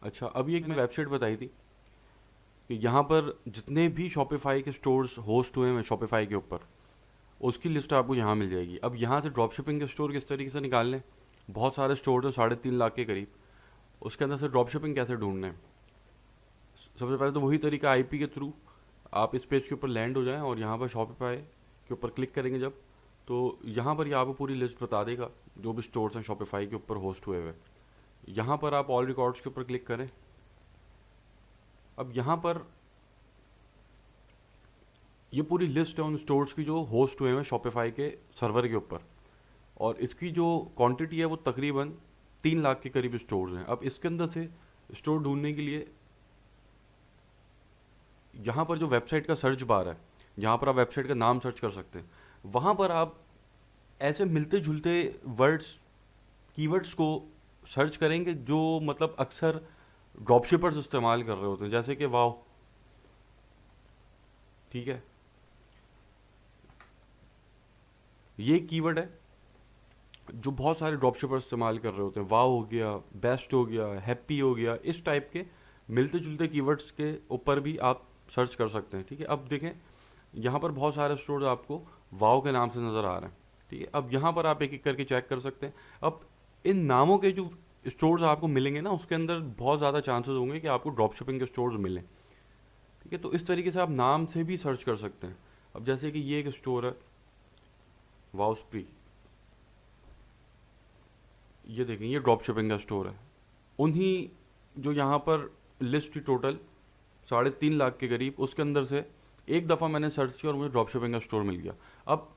अच्छा, अभी एक मैं वेबसाइट बताई थी कि यहाँ पर जितने भी शॉपिफाई के स्टोर्स होस्ट हुए हैं शॉपिफाई के ऊपर, उसकी लिस्ट आपको यहाँ मिल जाएगी। अब यहाँ से ड्रॉप शिपिंग के स्टोर किस तरीके से निकालने हैं? बहुत सारे स्टोर हैं 3.5 लाख के करीब, उसके अंदर से ड्रॉप शिपिंग कैसे ढूंढना है? सबसे पहले तो वही तरीका, आईपी के थ्रू आप इस पेज के ऊपर लैंड हो जाएं और यहाँ पर शॉपिफाई के ऊपर क्लिक करेंगे जब, तो यहाँ पर ये आपको पूरी लिस्ट बता देगा जो भी स्टोर्स हैं शॉपिफाई के ऊपर होस्ट हुए हुए। यहाँ पर आप ऑल रिकॉर्ड्स के ऊपर क्लिक करें। अब यहाँ पर ये पूरी लिस्ट है उन स्टोर्स की जो होस्ट हुए हैं शॉपिफाई के सर्वर के ऊपर, और इसकी जो क्वांटिटी है वो तकरीबन 3 लाख के करीब स्टोर्स हैं। अब इसके अंदर से स्टोर ढूंढने के लिए यहाँ पर जो वेबसाइट का सर्च बार है, जहाँ पर आप वेबसाइट का नाम सर्च कर सकते हैं, वहाँ पर आप ऐसे मिलते जुलते वर्ड्स, कीवर्ड्स को सर्च करेंगे जो मतलब अक्सर ड्रॉपशिपर्स इस्तेमाल कर रहे होते हैं, जैसे कि वाव, ठीक है, ये कीवर्ड है जो बहुत सारे ड्रॉपशिपर्स इस्तेमाल कर रहे होते हैं। वाव हो गया, बेस्ट हो गया, हैप्पी हो गया, इस टाइप के मिलते जुलते कीवर्ड्स के ऊपर भी आप सर्च कर सकते हैं। ठीक है, अब देखें यहाँ पर बहुत सारे स्टोर आपको वाव के नाम से नज़र आ रहे हैं। ठीक है, अब यहाँ पर आप एक एक करके चेक कर सकते हैं। अब इन नामों के जो स्टोर्स आपको मिलेंगे ना, उसके अंदर बहुत ज़्यादा चांसेस होंगे कि आपको ड्रॉप शिपिंग के स्टोर्स मिलें। ठीक है, तो इस तरीके से आप नाम से भी सर्च कर सकते हैं। अब जैसे कि ये एक स्टोर है वाव स्प्री, ये देखें ये ड्रॉप शिपिंग का स्टोर है। उन्हीं जो यहाँ पर लिस्ट थी टोटल 3.5 लाख के करीब, उसके अंदर से एक दफ़ा मैंने सर्च किया और मुझे ड्रॉप शिपिंग का स्टोर मिल गया। अब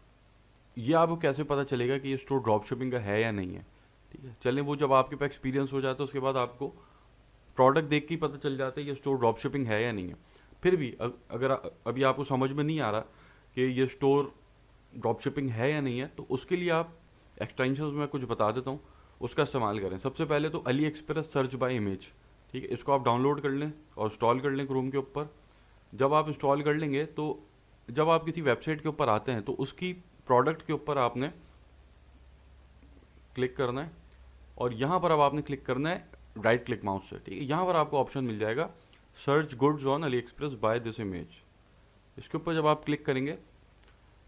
ये आपको कैसे पता चलेगा कि ये स्टोर ड्रॉप शिपिंग का है या नहीं है? ठीक है, चलें वो जब आपके पास एक्सपीरियंस हो जाता है उसके बाद आपको प्रोडक्ट देख के ही पता चल जाता है ये स्टोर ड्रॉप शिपिंग है या नहीं है। फिर भी अगर अभी आपको समझ में नहीं आ रहा कि ये स्टोर ड्रॉप शिपिंग है या नहीं है, तो उसके लिए आप एक्सटेंशन में कुछ बता देता हूँ, उसका इस्तेमाल करें। सबसे पहले तो Ali express search by image, ठीक है, इसको आप डाउनलोड कर लें और इंस्टॉल कर लें क्रोम के ऊपर। जब आप इंस्टॉल कर लेंगे तो जब आप किसी वेबसाइट के ऊपर आते हैं तो उसकी प्रोडक्ट के ऊपर आपने क्लिक करना है, और यहाँ पर अब आपने क्लिक करना है राइट क्लिक माउस से। ठीक है, यहाँ पर आपको ऑप्शन मिल जाएगा search goods on Ali express by this image. इसके ऊपर जब आप क्लिक करेंगे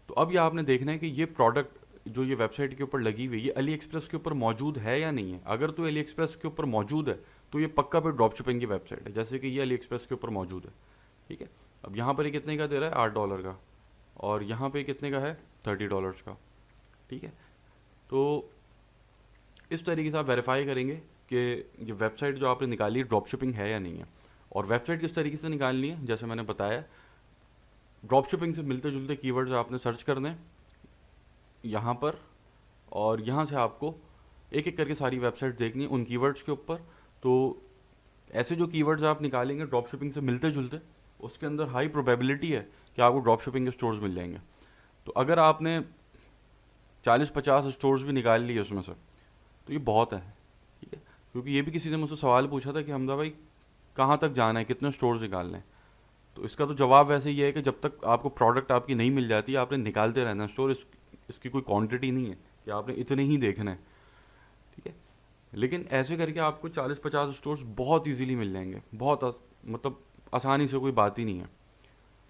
तो अब ये आपने देखना है कि ये प्रोडक्ट जो ये वेबसाइट के ऊपर लगी हुई है ये अली एक्सप्रेस के ऊपर मौजूद है या नहीं है। अगर तो अली एक्सप्रेस के ऊपर मौजूद है तो ये पक्का पे ड्रॉप शिपिंग की वेबसाइट है, जैसे कि ये अली एक्सप्रेस के ऊपर मौजूद है। ठीक है, अब यहाँ पर ये कितने का दे रहा है? $8 का, और यहाँ पे कितने का है? $30 का। ठीक है, तो इस तरीके से आप वेरीफाई करेंगे कि ये वेबसाइट जो आपने निकाली है ड्रॉप शिपिंग है या नहीं है। और वेबसाइट किस तरीके से निकालनी है, जैसे मैंने बताया, ड्रॉप शिपिंग से मिलते जुलते कीवर्ड्स आपने सर्च करने हैं यहाँ पर, और यहाँ से आपको एक एक करके सारी वेबसाइट देखनी है उन कीवर्ड्स के ऊपर। तो ऐसे जो कीवर्ड्स आप निकालेंगे ड्रॉप शिपिंग से मिलते जुलते, उसके अंदर हाई प्रोबेबिलिटी है कि आपको ड्रॉप शिपिंग के स्टोर्स मिल जाएंगे। तो अगर आपने 40-50 स्टोर्स भी निकाल लिए उसमें से तो ये बहुत है। ठीक है, क्योंकि ये भी किसी ने मुझसे सवाल पूछा था कि हमदा भाई कहाँ तक जाना है, कितने स्टोर्स निकालने हैं? तो इसका तो जवाब वैसे ये है कि जब तक आपको प्रोडक्ट आपकी नहीं मिल जाती आपने निकालते रहना है स्टोर। इसकी कोई क्वांटिटी नहीं है कि आपने इतने ही देखना है। ठीक है, लेकिन ऐसे करके आपको 40-50 स्टोर्स बहुत इजीली मिल जाएंगे, बहुत मतलब आसानी से, कोई बात ही नहीं है।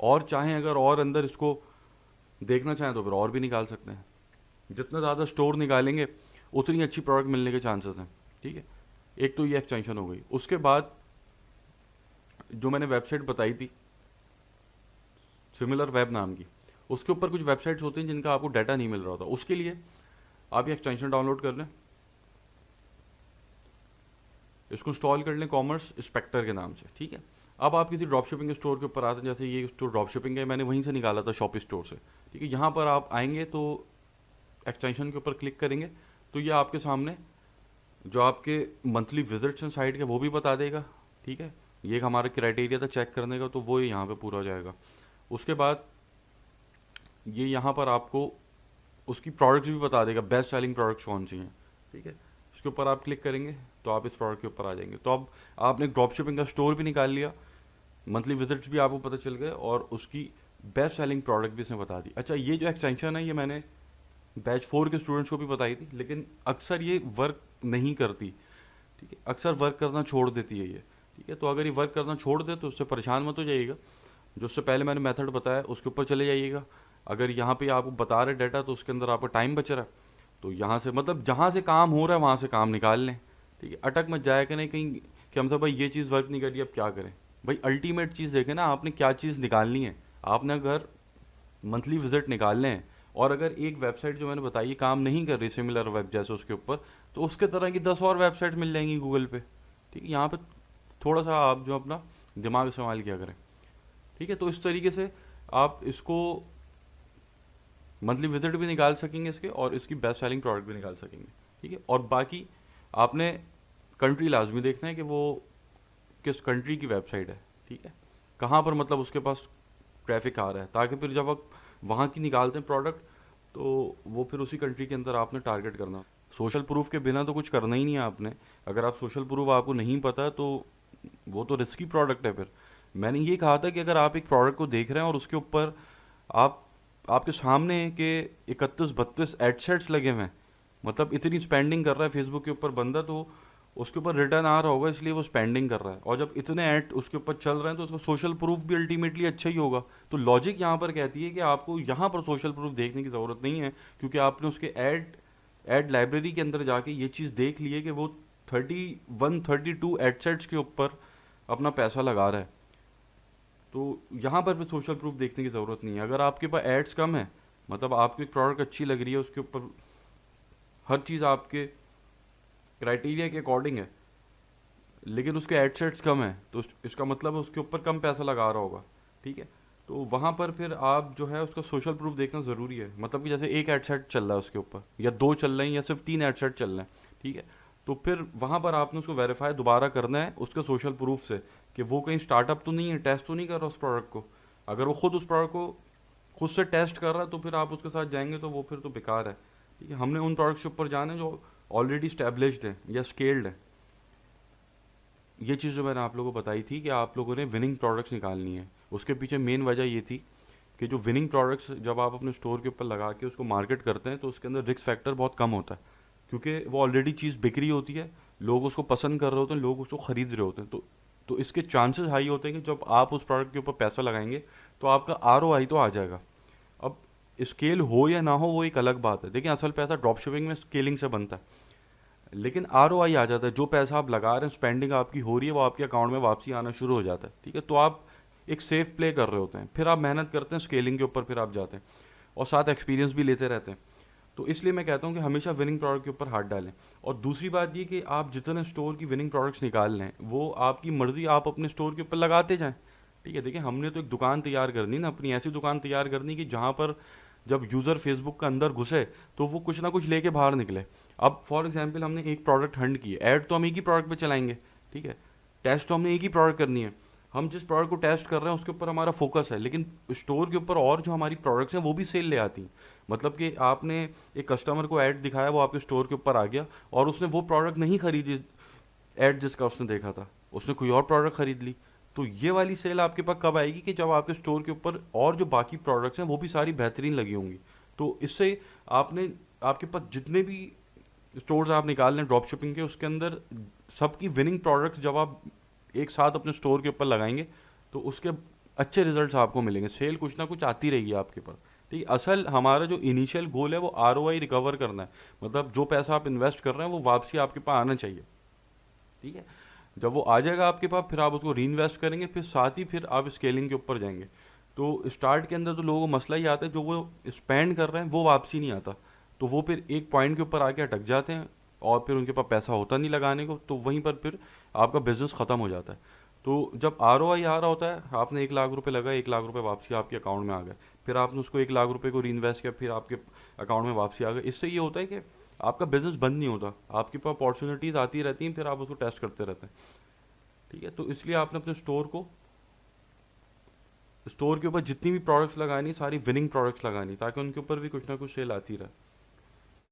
और चाहें अगर और अंदर इसको देखना चाहें तो फिर और भी निकाल सकते हैं। जितना ज़्यादा स्टोर निकालेंगे उतनी अच्छी प्रोडक्ट मिलने के चांसेस हैं। ठीक है, एक तो ये एक्सटेंशन हो गई। उसके बाद जो मैंने वेबसाइट बताई थी सिमिलर वेब नाम की, उसके ऊपर कुछ वेबसाइट्स होती हैं जिनका आपको डाटा नहीं मिल रहा होता। उसके लिए आप ये एक्सटेंशन डाउनलोड कर लें, इसको इंस्टॉल कर लें कॉमर्स स्पेक्टर के नाम से। ठीक है, अब आप किसी ड्रॉप शिपिंग स्टोर के ऊपर आते हैं, जैसे ये स्टोर ड्रॉप शिपिंग है, मैंने वहीं से निकाला था शॉप स्टोर से। ठीक है, यहाँ पर आप आएंगे तो एक्सटेंशन के ऊपर क्लिक करेंगे तो ये आपके सामने जो आपके मंथली विजिट्स हैं साइट के वो भी बता देगा। ठीक है, ये एक हमारा क्राइटेरिया था चेक करने का, तो वो यहाँ पे पूरा हो जाएगा। उसके बाद ये यहाँ पर आपको उसकी प्रोडक्ट्स भी बता देगा, बेस्ट सेलिंग प्रोडक्ट्स कौन सी हैं। ठीक है, इसके ऊपर आप क्लिक करेंगे तो आप इस प्रोडक्ट के ऊपर आ जाएंगे। तो अब आपने ड्रॉप शिपिंग का स्टोर भी निकाल लिया, मंथली विजिट्स भी आपको पता चल गए, और उसकी बेस्ट सेलिंग प्रोडक्ट भी इसने बता दी। अच्छा, ये जो एक्सटेंशन है ये मैंने बैच 4 के स्टूडेंट्स को भी बताई थी, लेकिन अक्सर ये वर्क नहीं करती। ठीक है, अक्सर वर्क करना छोड़ देती है ये। ठीक है। तो अगर ये वर्क करना छोड़ दे तो उससे परेशान मत हो जाइएगा, जो उससे पहले मैंने मेथड बताया उसके ऊपर चले जाइएगा। अगर यहाँ पे आपको बता रहे डाटा तो उसके अंदर आपका टाइम बच रहा है, तो यहाँ से मतलब जहाँ से काम हो रहा है वहाँ से काम निकाल लें। ठीक है, अटक मत जाया करें कहीं कि हम तो भाई ये चीज़ वर्क नहीं कर रही अब क्या करें। भाई अल्टीमेट चीज़ देखें ना, आपने क्या चीज़ निकालनी है। आपने अगर मंथली विजिट निकालने हैं और अगर एक वेबसाइट जो मैंने बताई काम नहीं कर रही सिमिलर वेब जैसे उसके ऊपर, तो उसके तरह की 10 और वेबसाइट मिल जाएंगी गूगल पे। ठीक है, यहाँ पे थोड़ा सा आप जो अपना दिमाग इस्तेमाल किया करें। ठीक है, तो इस तरीके से आप इसको मंथली विजिट भी निकाल सकेंगे इसके, और इसकी बेस्ट सेलिंग प्रोडक्ट भी निकाल सकेंगे। ठीक है, और बाकी आपने कंट्री लाजमी देखना है कि वो किस कंट्री की वेबसाइट है। ठीक है, कहाँ पर मतलब उसके पास ट्रैफिक आ रहा है, ताकि फिर जब आप वहाँ की निकालते हैं प्रोडक्ट तो वो फिर उसी कंट्री के अंदर आपने टारगेट करना। सोशल प्रूफ के बिना तो कुछ करना ही नहीं है आपने। अगर आप सोशल प्रूफ आपको नहीं पता तो वो तो रिस्की प्रोडक्ट है। फिर मैंने ये कहा था कि अगर आप एक प्रोडक्ट को देख रहे हैं और उसके ऊपर आप आपके सामने के 31-32 एडसेट्स लगे हुए हैं, मतलब इतनी स्पेंडिंग कर रहा है फेसबुक के ऊपर बंदा, तो उसके ऊपर रिटर्न आ रहा होगा इसलिए वो स्पेंडिंग कर रहा है। और जब इतने ऐड उसके ऊपर चल रहे हैं तो उसका सोशल प्रूफ भी अल्टीमेटली अच्छा ही होगा। तो लॉजिक यहाँ पर कहती है कि आपको यहाँ पर सोशल प्रूफ देखने की ज़रूरत नहीं है, क्योंकि आपने उसके ऐड लाइब्रेरी के अंदर जाके ये चीज़ देख ली है कि वो 32 एडसेट्स के ऊपर अपना पैसा लगा रहा है। तो यहाँ पर भी सोशल प्रूफ देखने की ज़रूरत नहीं है। अगर आपके पास एड्स कम है, मतलब आपकी प्रोडक्ट अच्छी लग रही है, उसके ऊपर हर चीज़ आपके क्राइटेरिया के अकॉर्डिंग है, लेकिन उसके एडसेट्स कम है, तो इसका मतलब है उसके ऊपर कम पैसा लगा रहा होगा। ठीक है, तो वहाँ पर फिर आप जो है उसका सोशल प्रूफ देखना ज़रूरी है। मतलब कि जैसे एक एडसेट चल रहा है उसके ऊपर, या 2 चल रहे हैं, या सिर्फ 3 एडसेट चल रहे हैं। ठीक है, तो फिर वहाँ पर आपने उसको वेरीफाई दोबारा करना है उसके सोशल प्रूफ से कि वो कहीं स्टार्टअप तो नहीं है, टेस्ट तो नहीं कर रहा उस प्रोडक्ट को। अगर वो खुद उस प्रोडक्ट को खुद से टेस्ट कर रहा है तो फिर आप उसके साथ जाएंगे तो वो फिर तो बेकार है। ठीक है, हमने उन प्रोडक्ट्स के ऊपर जाना है जो ऑलरेडी स्टैब्लिश्ड हैं या स्केल्ड है। ये चीज़ जो मैंने आप लोगों को बताई थी कि आप लोगों ने विनिंग प्रोडक्ट्स निकालनी है, उसके पीछे मेन वजह ये थी कि जो विनिंग प्रोडक्ट्स जब आप अपने स्टोर के ऊपर लगा के उसको मार्केट करते हैं तो उसके अंदर रिस्क फैक्टर बहुत कम होता है, क्योंकि वो ऑलरेडी चीज़ बिक रही होती है, लोग उसको पसंद कर रहे होते हैं, लोग उसको ख़रीद रहे होते हैं। तो इसके चांसेस हाई होते हैं कि जब आप उस प्रोडक्ट के ऊपर पैसा लगाएंगे तो आपका ROI तो आ जाएगा। अब स्केल हो या ना हो वो एक अलग बात है। देखिए असल पैसा ड्रॉप शिपिंग में स्केलिंग से बनता है, लेकिन ROI आ जाता है। जो पैसा आप लगा रहे हैं, स्पेंडिंग आपकी हो रही है, वो आपके अकाउंट में वापसी आना शुरू हो जाता है। ठीक है, तो आप एक सेफ प्ले कर रहे होते हैं, फिर आप मेहनत करते हैं स्केलिंग के ऊपर, फिर आप जाते हैं और साथ एक्सपीरियंस भी लेते रहते हैं। तो इसलिए मैं कहता हूँ कि हमेशा विनिंग प्रोडक्ट के ऊपर हाथ डालें। और दूसरी बात ये कि आप जितने स्टोर की विनिंग प्रोडक्ट्स निकाल लें वो आपकी मर्ज़ी, आप अपने स्टोर के ऊपर लगाते जाएं। ठीक है, देखिए हमने तो एक दुकान तैयार करनी ना, अपनी ऐसी दुकान तैयार करनी कि जहाँ पर जब यूज़र फेसबुक का अंदर घुसे तो वो कुछ ना कुछ लेके बाहर निकले। अब फॉर एग्जांपल हमने एक प्रोडक्ट हंड की है, ऐड तो हम एक ही प्रोडक्ट पे चलाएंगे। ठीक है, टेस्ट तो हमने एक ही प्रोडक्ट करनी है, हम जिस प्रोडक्ट को टेस्ट कर रहे हैं उसके ऊपर हमारा फोकस है, लेकिन स्टोर के ऊपर और जो हमारी प्रोडक्ट्स हैं वो भी सेल ले आती हैं। मतलब कि आपने एक कस्टमर को ऐड दिखाया, वो आपके स्टोर के ऊपर आ गया और उसने वो प्रोडक्ट नहीं खरीदी ऐड जिसका उसने देखा था, उसने कोई और प्रोडक्ट खरीद ली। तो ये वाली सेल आपके पास कब आएगी कि जब आपके स्टोर के ऊपर और जो बाकी प्रोडक्ट्स हैं वो भी सारी बेहतरीन लगी होंगी। तो इससे आपने आपके पास जितने भी स्टोर्स आप निकाल लें ड्रॉप शिपिंग के, उसके अंदर सबकी विनिंग प्रोडक्ट्स जब आप एक साथ अपने स्टोर के ऊपर लगाएंगे तो उसके अच्छे रिजल्ट्स आपको मिलेंगे, सेल कुछ ना कुछ आती रहेगी आपके पास। ठीक है, असल हमारा जो इनिशियल गोल है वो ROI रिकवर करना है, मतलब जो पैसा आप इन्वेस्ट कर रहे हैं वो वापसी आपके पास आना चाहिए। ठीक है, जब वो आ जाएगा आपके पास फिर आप उसको री इन्वेस्ट करेंगे, फिर साथ ही फिर आप स्केलिंग के ऊपर जाएंगे। तो स्टार्ट के अंदर तो लोगों को मसला ही आता है, जो वो स्पेंड कर रहे हैं वो वापसी नहीं आता, तो वो फिर एक पॉइंट के ऊपर आके अटक जाते हैं और फिर उनके पास पैसा होता नहीं लगाने को, तो वहीं पर फिर आपका बिजनेस ख़त्म हो जाता है। तो जब ROI आ रहा होता है, आपने 1 लाख रुपए लगाए, 1 लाख रुपए वापसी आपके अकाउंट में आ गए, फिर आपने उसको 1 लाख रुपए को री इन्वेस्ट किया, फिर आपके अकाउंट में वापसी आ गई। इससे ये होता है कि आपका बिजनेस बंद नहीं होता, आपके पास अपॉर्चुनिटीज़ आती रहती हैं, फिर आप उसको टेस्ट करते रहते हैं। ठीक है, तो इसलिए आपने अपने स्टोर के ऊपर जितनी भी प्रोडक्ट्स लगानी सारी विनिंग प्रोडक्ट्स लगानी, ताकि उनके ऊपर भी कुछ ना कुछ सेल आती रहे।